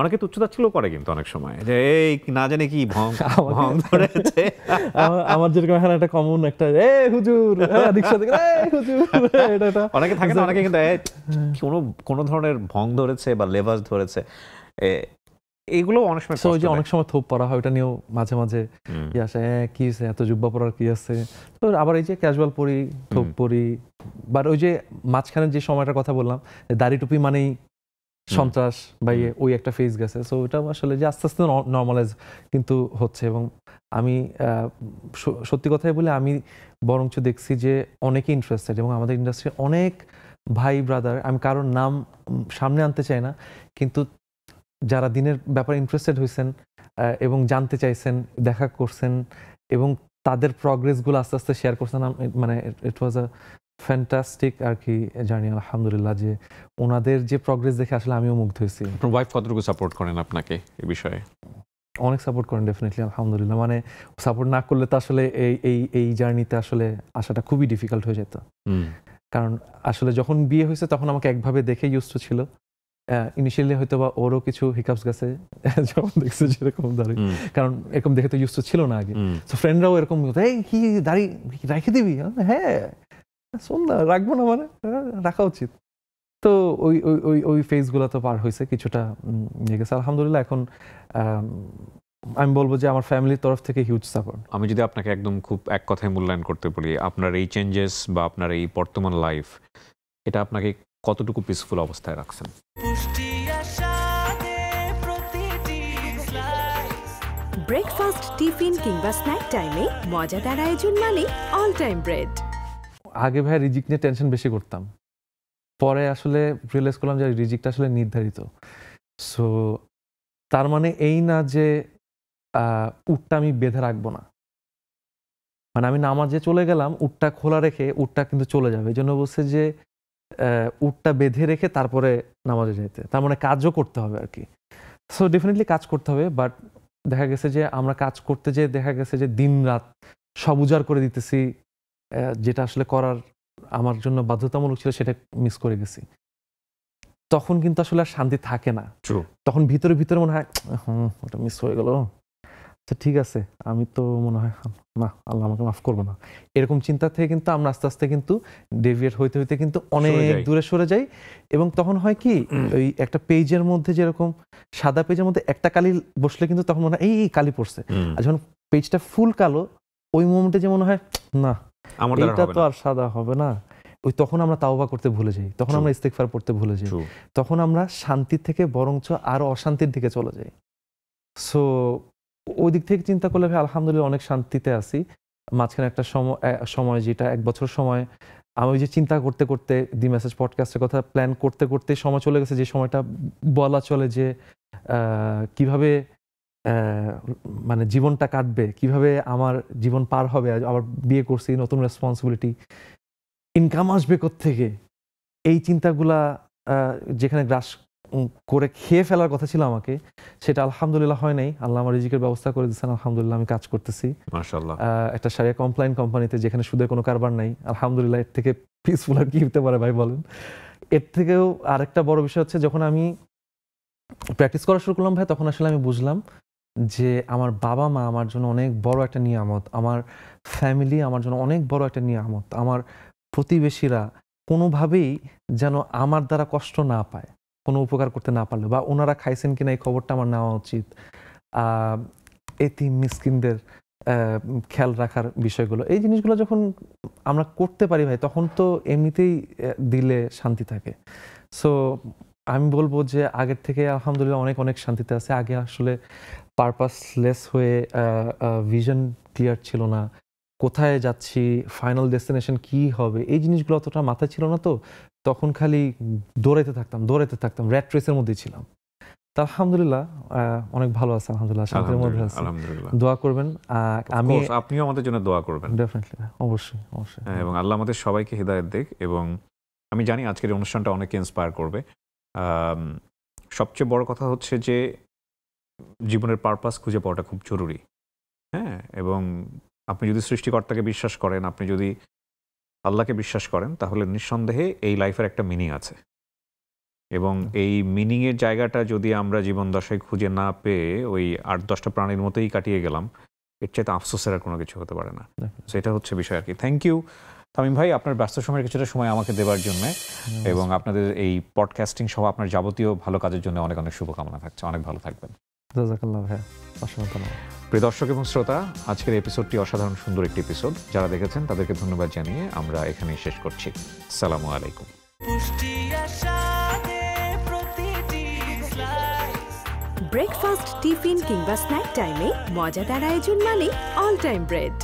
অনেকে তুচ্ছতাচ্ছিল করে কিন্তু অনেক সময় যে এই না জানি কি ভং ভং ধরেছে। আমার যেরকম এখানে একটা কমন একটা হুজুর রিকশা থেকে হুজুর এটা অনেকে থাকে না, অনেকে কিন্তু কোনো ধরনের ভং ধরেছে বা লেভাস ধরেছে, এইগুলো অনেক সময় ওই যে অনেক সময় থোপ পড়া হয়, ওটা নিয়েও মাঝে মাঝে কি আসে, কি হয়েছে এত জুব্বা পরার কি আছে। তো আবার এই যে ক্যাজুয়াল পরি, থোপ পরি, বাট ওই যে মাঝখানে যে সময়টার কথা বললাম দাড়ি টুপি মানেই সন্ত্রাস বা ওই একটা ফেজ গেছে। সো ওটা আসলে যে আস্তে আস্তে নর্মালাইজ কিন্তু হচ্ছে। এবং আমি সত্যি কথাই বলে আমি বরঞ্চ দেখছি যে অনেকে ইন্টারেস্টেড, এবং আমাদের ইন্ডাস্ট্রির অনেক ভাই ব্রাদার, আমি কারোর নাম সামনে আনতে চাই না, কিন্তু যারা দিনের ব্যাপারে ইন্টারেস্টেড হয়েছেন এবং জানতে চাইছেন, দেখা করছেন এবং তাদের প্রগ্রেসগুলো আস্তে আস্তে শেয়ার করছেন, মানে ইট ওয়াজ আ ফ্যান্টাস্টিক আর কি জার্নি। আলহামদুলিল্লাহ যে ওনাদের যে প্রগ্রেস দেখে আসলে আমিও মুগ্ধ হয়েছি। আপনার ওয়াইফ কতটুকু সাপোর্ট করেন আপনাকে এই বিষয়ে? অনেক সাপোর্ট করেন ডেফিনেটলি, আলহামদুলিল্লাহ। মানে সাপোর্ট না করলে তো আসলে এই জার্নিতে আসলে আসাটা খুবই ডিফিকাল্ট হয়ে যেত। কারণ আসলে যখন বিয়ে হয়েছে তখন আমাকে একভাবে দেখে ইউজড ছিল। ইনিশিয়ালি হয়তো বা ওরও কিছু হিকাপস গেছে যখন দেখছে যেরকম দাড়ি, কারণ এরকম দেখে তো ইউজড ছিল না আগে। তো ফ্রেন্ডরাও এরকম এই কি দাড়ি রেখে দিবি, হ্যাঁ শোন না রাখবো না, মানে রাখা উচিত। তো ওই ওই ওই ওই ফেজগুলো তো পার হয়েছে, কিছুটা নিয়ে গেছে আলহামদুলিল্লাহ। এখন আমি বলবো যে আমার ফ্যামিলির তরফ থেকে হিউজ সাপোর্ট। আমি যদি আপনাকে একদম খুব এক কথায় মূল্যায়ন করতে বলি, আপনার এই চেঞ্জেস বা আপনার এই বর্তমান লাইফ, এটা আপনাকে কতটুকু পিসফুল অবস্থায় রাখছেন? ব্রেকফাস্ট, টিফিন কিংবা স্ন্যাক টাইমে মজাদার আয়োজন মানে অল টাইম ব্রেড। আগে ভাই রিজিক নিয়ে টেনশন বেশি করতাম, পরে আসলে রিয়েলাইজ করলাম যে রিজিকটা আসলে নির্ধারিত। সো তার মানে এই না যে উটটা আমি বেঁধে রাখবো না, মানে আমি নামাজে চলে গেলাম উটটা খোলা রেখে, উটটা কিন্তু চলে যাবে। এই জন্য বলছে যে উটটা বেঁধে রেখে তারপরে নামাজে যেতে, তার মানে কাজও করতে হবে আর কি। সো ডেফিনেটলি কাজ করতে হবে, বাট দেখা গেছে যে আমরা কাজ করতে যেয়ে দেখা গেছে যে দিন রাত সব উজাড় করে দিতেছি, যেটা আসলে করার আমার জন্য বাধ্যতামূলক ছিল সেটা মিস করে গেছি। তখন কিন্তু আসলে আর শান্তি থাকে না, তখন ভিতরে ভিতরে মনে হয় ওটা মিস হয়ে গেল, আচ্ছা ঠিক আছে আমি তো মনে হয় না আল্লাহ আমাকে মাফ করবো না, এরকম চিন্তা থেকে কিন্তু আমরা আস্তে আস্তে কিন্তু ডেভিয়েট হইতে হইতে কিন্তু অনেক দূরে সরে যাই। এবং তখন হয় কি, ওই একটা পেজের মধ্যে যেরকম সাদা পেজের মধ্যে একটা কালি বসলে কিন্তু তখন মনে হয় এই কালি পড়ছে, আর যখন পেজটা ফুল কালো ওই মোমেন্টে যে মনে হয় না এইটা তো আর সাদা হবে না, ওই তখন আমরা তাওবা করতে ভুলে যাই, তখন আমরা ইস্তেগফার পড়তে ভুলে যাই, তখন আমরা শান্তির থেকে বরঞ্চ আরো অশান্তির দিকে চলে যাই। সো ওই দিক থেকে চিন্তা করলে ভাই আলহামদুলিল্লাহ অনেক শান্তিতে আছি। মাঝখানে একটা সময় যেটা 1 বছর সময় আমি ওই যে চিন্তা করতে করতে দি মেসেজ পডকাস্টের কথা প্ল্যান করতে করতে সময় চলে গেছে, যে সময়টা বলা চলে যে কিভাবে মানে জীবনটা কাটবে, কিভাবে আমার জীবন পার হবে, আবার বিয়ে করছি, নতুন রেসপন্সিবিলিটি, ইনকাম আসবে কোত্থেকে, এই চিন্তাগুলা যেখানে গ্রাস করে খেয়ে ফেলার কথা ছিল আমাকে, সেটা আলহামদুলিল্লাহ হয় নাই। আল্লাহ আমার রিজিকের ব্যবস্থা করে দিচ্ছেন, আলহামদুলিল্লাহ আমি কাজ করতেছি মাশাআল্লাহ একটা শারিয়া কমপ্লায়েন্ট কোম্পানিতে, যেখানে সুদের কোনো কারবার নাই। আলহামদুলিল্লাহ এর থেকে পিসফুল আর কি হতে পারে ভাই বলেন। এর থেকেও আরেকটা বড় বিষয় হচ্ছে, যখন আমি প্র্যাকটিস করা শুরু করলাম ভাই, তখন আসলে আমি বুঝলাম যে আমার বাবা মা আমার জন্য অনেক বড় একটা নিয়ামত, আমার ফ্যামিলি আমার জন্য অনেক বড় একটা নিয়ামত, আমার প্রতিবেশীরা কোনোভাবেই যেন আমার দ্বারা কষ্ট না পায়, কোনো উপকার করতে না পারলে, বা ওনারা খাইছেন কিনা এই খবরটা আমার নেওয়া উচিত, এতিম মিসকিনদের খেয়াল রাখার বিষয়গুলো, এই জিনিসগুলো যখন আমরা করতে পারি ভাই, তখন তো এমনিতেই দিলে শান্তি থাকে। সো আমি বলবো যে আগের থেকে আলহামদুলিল্লাহ অনেক অনেক শান্তিতে আছে। আগে আসলে পারপাসলেস হয়ে ভিশন ক্লিয়ার ছিল না, কোথায় যাচ্ছি, ফাইনাল ডেস্টিনেশন কি হবে, এই জিনিসগুলো অতটা মাথায় ছিল না। তো তখন খালি দৌড়াইতে থাকতাম, র্যাট রেসের মধ্যেই ছিলাম। তা আলহামদুলিল্লাহ অনেক ভালো আছে, আলহামদুলিল্লাহ শান্তির মধ্যে আছে। দোয়া করবেন, আপনিও আমাদের জন্য দোয়া করবেন ডেফিনেটলি, অবশ্যই অবশ্যই। এবং আল্লাহ আমাদের সবাইকে হিদায়াত দেখ। এবং আমি জানি আজকের এই অনুষ্ঠানটা অনেকে ইন্সপায়ার করবে। সবচেয়ে বড় কথা হচ্ছে যে জীবনের পারপাস খুঁজে পাওয়াটা খুব জরুরি। হ্যাঁ, এবং আপনি যদি সৃষ্টিকর্তাকে বিশ্বাস করেন, আপনি যদি আল্লাহকে বিশ্বাস করেন, তাহলে নিঃসন্দেহে এই লাইফের একটা মিনিং আছে। এবং এই মিনিংয়ের জায়গাটা যদি আমরা জীবন দশায় খুঁজে না পেয়ে ওই 8-10টা প্রাণীর মতোই কাটিয়ে গেলাম, এর চাইতে আফসোসের আর কোনো কিছু হতে পারে না। সেটা হচ্ছে বিষয় আর কি। থ্যাংক ইউ তামিম ভাই, আপনার ব্যস্ত সময়ের কিছুটা সময় আমাকে দেওয়ার জন্য, এবং আপনাদের এই পডকাস্টিং সহ আপনার যাবতীয় ভালো কাজের জন্য অনেক অনেক শুভকামনা থাকছে। অনেক ভালো থাকবেন। জাযাকাল্লাহ ভাইয়া, অসংখ্য ধন্যবাদ। প্রিয় দর্শক এবং শ্রোতা, আজকের এপিসোডটি অসাধারণ সুন্দর একটি এপিসোড। যারা দেখেছেন তাদেরকে ধন্যবাদ জানিয়ে আমরা এখানেই শেষ করছি। আসসালামু আলাইকুম। ব্রেকফাস্ট, টিফিন কিংবা স্ন্যাক টাইমে মজাদার আয়োজন মানে অল টাইম ব্রেড।